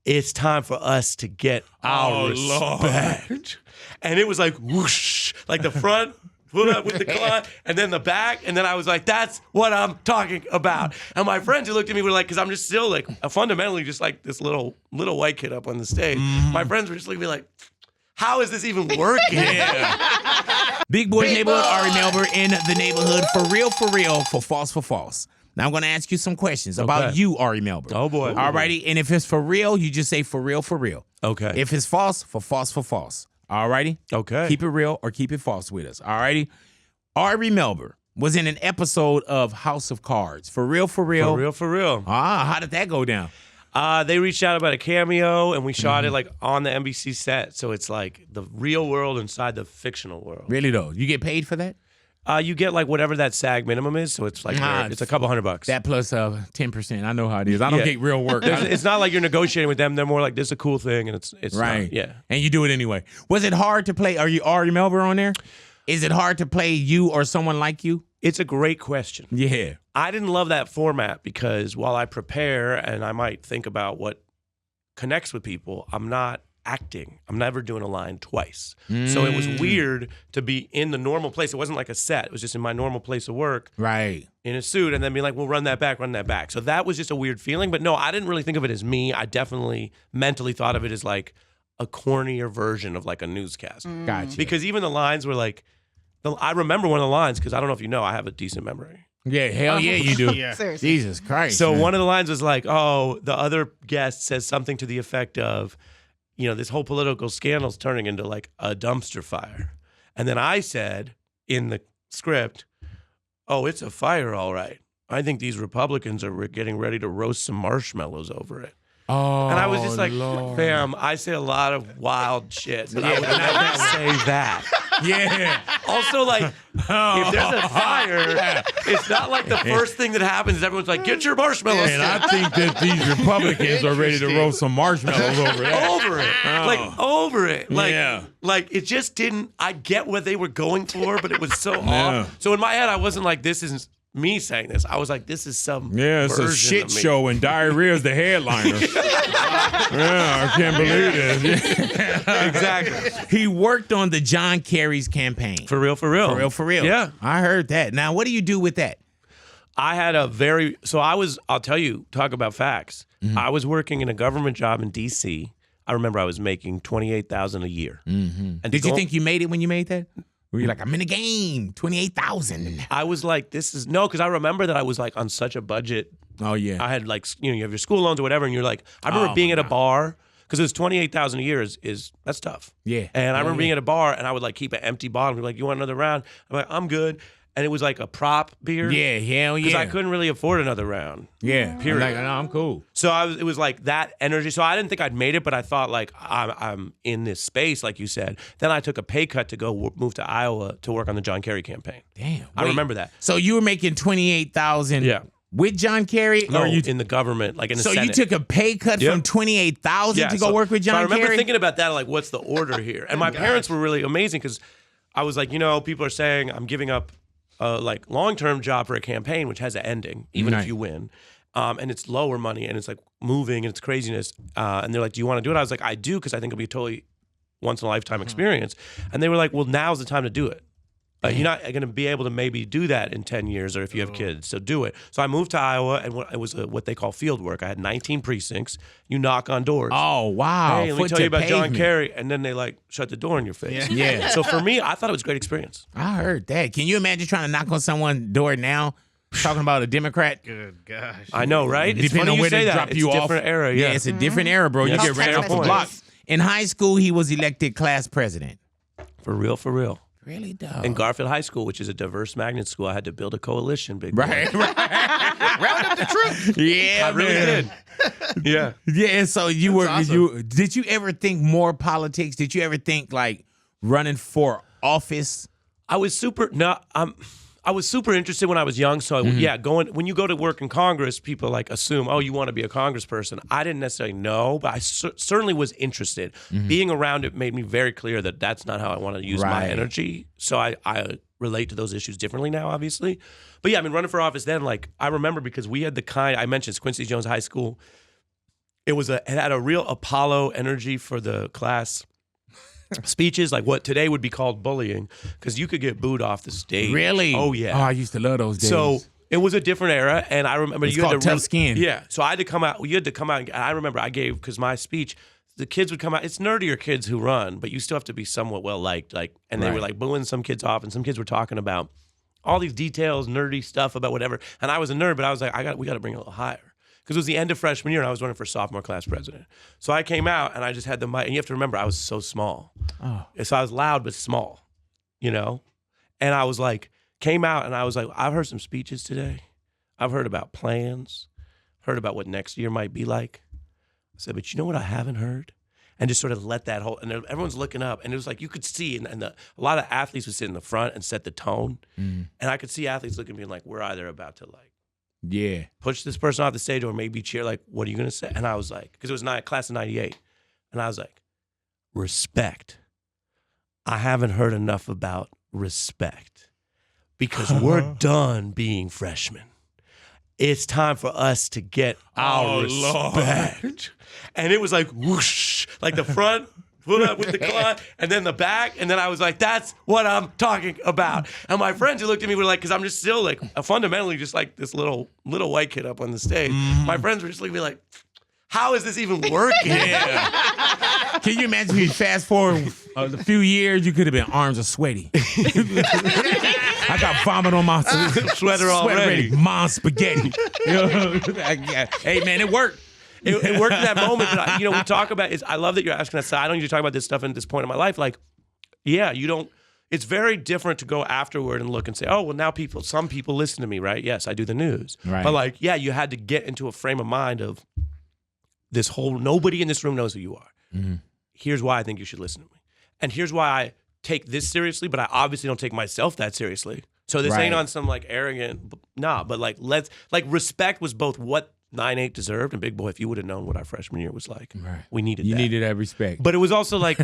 it's time for us to get our respect. And it was like whoosh, like the front put up with the cloth, and then the back, and then I was like, that's what I'm talking about. And my friends who looked at me were like, because I'm just still like fundamentally just like this little white kid up on the stage. My friends were just looking at me like, how is this even working? Big Boy Neighborhood, Ari Melber in the neighborhood, for real, for false. Now I'm going to ask you some questions about you, Ari Melber. Oh, boy. All righty, and if it's for real, you just say for real. Okay. If it's false, for false. All righty? Okay. Keep it real or keep it false with us. All righty? Ari Melber was in an episode of House of Cards. For real. For real. How did that go down? They reached out about a cameo, and we shot it like on the NBC set. So it's like the real world inside the fictional world. Really, though? You get paid for that? You get like whatever that SAG minimum is. So it's like it's a couple $100. That plus 10%. I know how it is. I don't get real work. It's not like you're negotiating with them. They're more like, this is a cool thing, and it's right. Not, yeah. And you do it anyway. Was it hard to play? Are you Ari Melber on there? Is it hard to play you or someone like you? It's a great question. Yeah. I didn't love that format because while I prepare and I might think about what connects with people, I'm not acting. I'm never doing a line twice. So it was weird to be in the normal place. It wasn't like a set. It was just in my normal place of work. Right. In a suit, and then be like, well, run that back. So that was just a weird feeling. But no, I didn't really think of it as me. I definitely mentally thought of it as like a cornier version of like a newscast. Gotcha. Because even the lines were like, I remember one of the lines, because I don't know if you know, I have a decent memory. Yeah, hell yeah, you do. Yeah. Seriously. Jesus Christ. So man. one of the lines was like, oh, the other guest says something to the effect of, you know, this whole political scandal's turning into like a dumpster fire. And then I said in the script, oh, it's a fire, all right. I think these Republicans are getting ready to roast some marshmallows over it. Oh, And I was just like, Lord. fam, I say a lot of wild shit, but I would never say that. Yeah. Also, like, if there's a fire, it's not like the first thing that happens is everyone's like, get your marshmallows. And I think that these Republicans are ready to roast some marshmallows over that. Over it. Like, over it. Like, Yeah. like, it just didn't, I get what they were going for, but it was so Yeah. off. So in my head, I wasn't like, this isn't me saying this. I was like, this is some Yeah, it's a version shit of me. show and diarrhea is the headliner. Yeah, I can't believe this. Exactly. He worked on the John Kerry's campaign. For real. For real. Yeah. I heard that. Now, what do you do with that? I had I'll tell you, talk about facts. I was working in a government job in D.C. I remember I was making $28,000 a year. And Did you think you made it when you made that? Were you like, I'm in the game, 28,000? I was like, because I remember that I was like on such a budget. Oh, yeah. I had like, you have your school loans or whatever, and you're like, I remember Oh, being my at a God. bar, because it was $28,000 a year is that's tough. Yeah. And I remember Yeah. being at a bar, and I would like keep an empty bottle and be like, you want another round? I'm like, I'm good. And it was like a prop beer. Yeah, hell Because yeah. I couldn't really afford another round. Yeah. Period. Like, no, I'm cool. So it was like that energy. So I didn't think I'd made it, but I thought like I'm in this space, like you said. Then I took a pay cut to go move to Iowa to work on the John Kerry campaign. Damn. I remember that. So you were making 28,000 Yeah. with John Kerry? No, or you in the government, like in the So Senate. you took a pay cut Yep. from 28,000 to go so- work with John so I remember Kerry? thinking about that, like, what's the order here? And my parents were really amazing because I was like, people are saying I'm giving up a like long-term job for a campaign, which has an ending, even Right. if you win. And it's lower money and it's like moving and it's craziness. And they're like, do you want to do it? I was like, I do, because I think it'll be a totally once-in-a-lifetime experience. And they were like, well, now's the time to do it. You're not going to be able to maybe do that in 10 years or if you have kids, so do it. So I moved to Iowa, and it was what they call field work. I had 19 precincts. You knock on doors. Oh, wow. Hey, let me Foot tell to you about John pavement. Kerry. And then they like shut the door in your face. Yeah. So for me, I thought it was a great experience. I heard that. Can you imagine trying to knock on someone's door now, talking about a Democrat? Good gosh. I know, right? It's Depending funny on you where say they that. drop It's you a off. different era. Yeah, it's a different era, bro. Yeah, You get that's ran fair off the point. block. In high school, he was elected class president. For real. Really, dog. In Garfield High School, which is a diverse magnet school, I had to build a coalition. Big boy. Right. Round up the troops. Yeah, I really man. did. Yeah. Yeah, so you were awesome. did you ever think more politics? Did you ever think like running for office? I was super interested when I was young. So when you go to work in Congress, people like assume, oh, you want to be a congressperson. I didn't necessarily know, but I certainly was interested. Being around it made me very clear that that's not how I want to use my Right. energy. So I relate to those issues differently now, obviously. But yeah, I mean, running for office then, like I remember because we had I mentioned Quincy Jones High School. it had a real Apollo energy for the class speeches, like what today would be called bullying, because you could get booed off the stage. Really? Oh yeah. Oh, I used to love those days. So it was a different era, and I remember It's you had called to tough skin. Yeah. So I had to come out. You had to come out, and I remember I gave because my speech. The kids would come out. It's nerdier kids who run, but you still have to be somewhat well liked. Like, and they were like booing some kids off, and some kids were talking about all these details, nerdy stuff about whatever. And I was a nerd, but I was like, we got to bring it a little higher because it was the end of freshman year, and I was running for sophomore class president. So I came out, and I just had the mic. And you have to remember, I was so small. Oh. So I was loud but small, you know. And I was like, came out, and I was like, I've heard some speeches today. I've heard about plans, heard about what next year might be like. I said, but you know what I haven't heard? And just sort of let that whole, and everyone's looking up. And it was like, you could see, and a lot of athletes would sit in the front and set the tone. And I could see athletes looking at me like, we're either about to push this person off the stage or maybe cheer, like, what are you going to say? And I was like, because it was class of 98. And I was like, respect. I haven't heard enough about respect because we're done being freshmen. It's time for us to get our respect. Lord. And it was like whoosh, like the front, put up with the cloth, and then the back. And then I was like, that's what I'm talking about. And my friends who looked at me were like, because I'm just still like fundamentally just like this little white kid up on the stage. My friends were just looking at me like, how is this even working? Yeah. Can you imagine if you fast forward a few years, you could have been arms are sweaty. I got vomit on my sweater already. Mom spaghetti. Hey, man, it worked. It worked in that moment. But, we talk about I love that you're asking us. I don't usually talk about this stuff at this point in my life. Like, yeah, you don't. It's very different to go afterward and look and say, oh, well, now some people listen to me, right? Yes, I do the news. Right. But like, yeah, you had to get into a frame of mind of this whole, nobody in this room knows who you are. Mm-hmm. Here's why I think you should listen to me. And here's why I take this seriously, but I obviously don't take myself that seriously. So this ain't on some like arrogant, but like respect was both what 9-8 deserved, and Big Boy, if you would have known what our freshman year was like, we needed that. You needed that respect. But it was also like,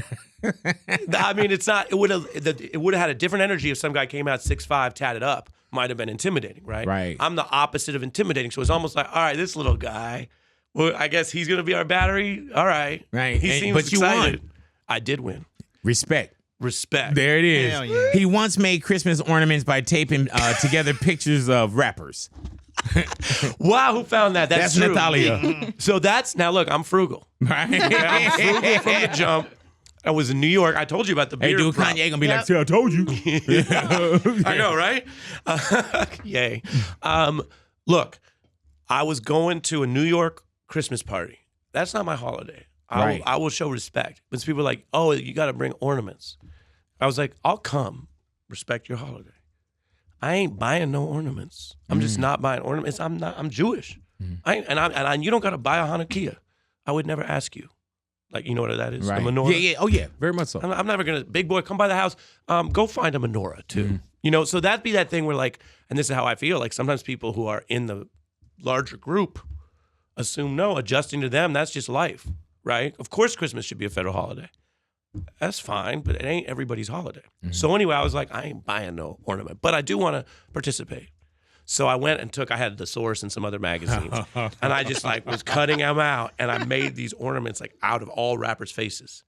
I mean, it's not, it would have had a different energy if some guy came out 6'5", tatted up, might have been intimidating, right? Right. I'm the opposite of intimidating, so it's almost like, all right, this little guy, well, I guess he's going to be our battery. All right. Right. He seems but excited. You won. I did win. Respect. There it is. Yeah. He once made Christmas ornaments by taping together pictures of rappers. Wow, who found that? That's true. Natalia. So now look, I'm frugal. Right. I'm frugal from the jump. I was in New York. I told you about the beer. Hey, dude, prop. Kanye gonna be like, see, I told you. I know, right? Yay. Look, I was going to a New York Christmas party. That's not my holiday. I will show respect. But people are like, oh, you got to bring ornaments. I was like, I'll come. Respect your holiday. I ain't buying no ornaments. I'm just not buying ornaments. I'm Jewish. And you don't got to buy a Hanukkah. I would never ask you. Like, you know what that is? Right. A menorah? Yeah. Oh, yeah. Very much so. I'm never going to, Big Boy, come by the house. Go find a menorah, too. So that'd be that thing where, like, and this is how I feel, like sometimes people who are in the larger group assume, no, adjusting to them, that's just life, right? Of course Christmas should be a federal holiday. That's fine, but it ain't everybody's holiday. So anyway, I was like, I ain't buying no ornament, but I do want to participate. So I went and I had The Source and some other magazines, and I just like was cutting them out, and I made these ornaments like out of all rappers' faces.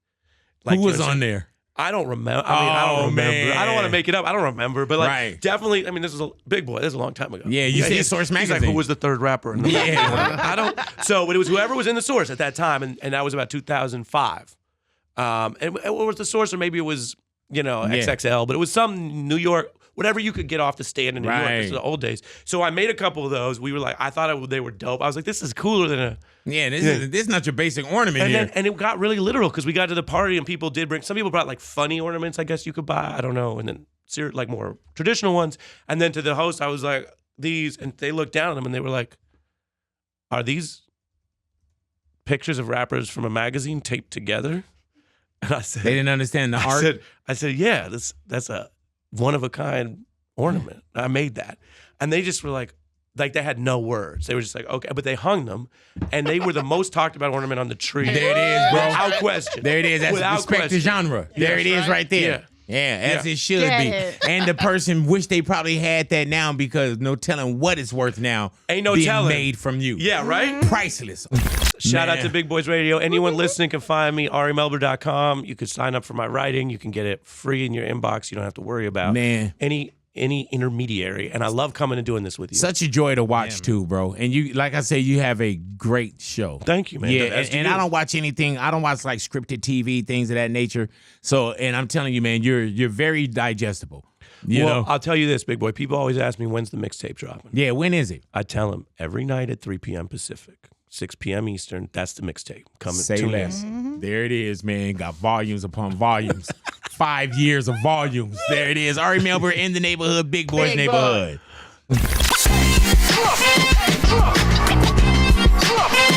Like, who was on there? I don't remember. I don't remember. Man. I don't want to make it up. I don't remember. But like, definitely. I mean, this is a Big Boy. This is a long time ago. Yeah, you see Source magazine. He's like, who was the third rapper in the I don't. So, but it was whoever was in the Source at that time, and that was about 2005. And what was the Source, or maybe it was XXL, but it was some New York, whatever you could get off the stand in New York. This is the old days. So I made a couple of those. We were like, I thought they were dope. I was like, this is cooler than a. Yeah, this is not your basic ornament here. And it got really literal because we got to the party and people did bring. Some people brought like funny ornaments, I guess you could buy. I don't know, and then like more traditional ones. And then to the host, I was like, these, and they looked down at them and they were like, are these pictures of rappers from a magazine taped together? And I said, they didn't understand the art. I said, yeah, that's a one of a kind ornament. I made that, and they just were like they had no words. They were just like, okay, but they hung them, and they were the most talked about ornament on the tree. There it is, bro. Without question. There it is. That's respect the genre. There it is, right there. Yeah, as it should be. And the person wish they probably had that now because no telling what it's worth now. Ain't no being telling. Made from you. Yeah, right. Priceless. Shout out Man. to Big Boys Radio. Anyone listening can find me, arimelber.com. You can sign up for my writing. You can get it free in your inbox. You don't have to worry about any intermediary. And I love coming and doing this with you. Such a joy to watch too, bro. And you, like I say, you have a great show. Thank you, man. Yeah, and I don't watch anything. I don't watch like scripted TV, things of that nature. So, and I'm telling you, man, you're very digestible. You know? I'll tell you this, Big Boy. People always ask me, when's the mixtape dropping? Yeah, when is it? I tell them every night at 3 p.m. Pacific, 6 p.m. Eastern. That's the mixtape. Coming. Say tune less. in. There it is, man. Got volumes upon volumes. 5 years of volumes. There it is. Ari Melber in the neighborhood, Big Boy's neighborhood. Drop.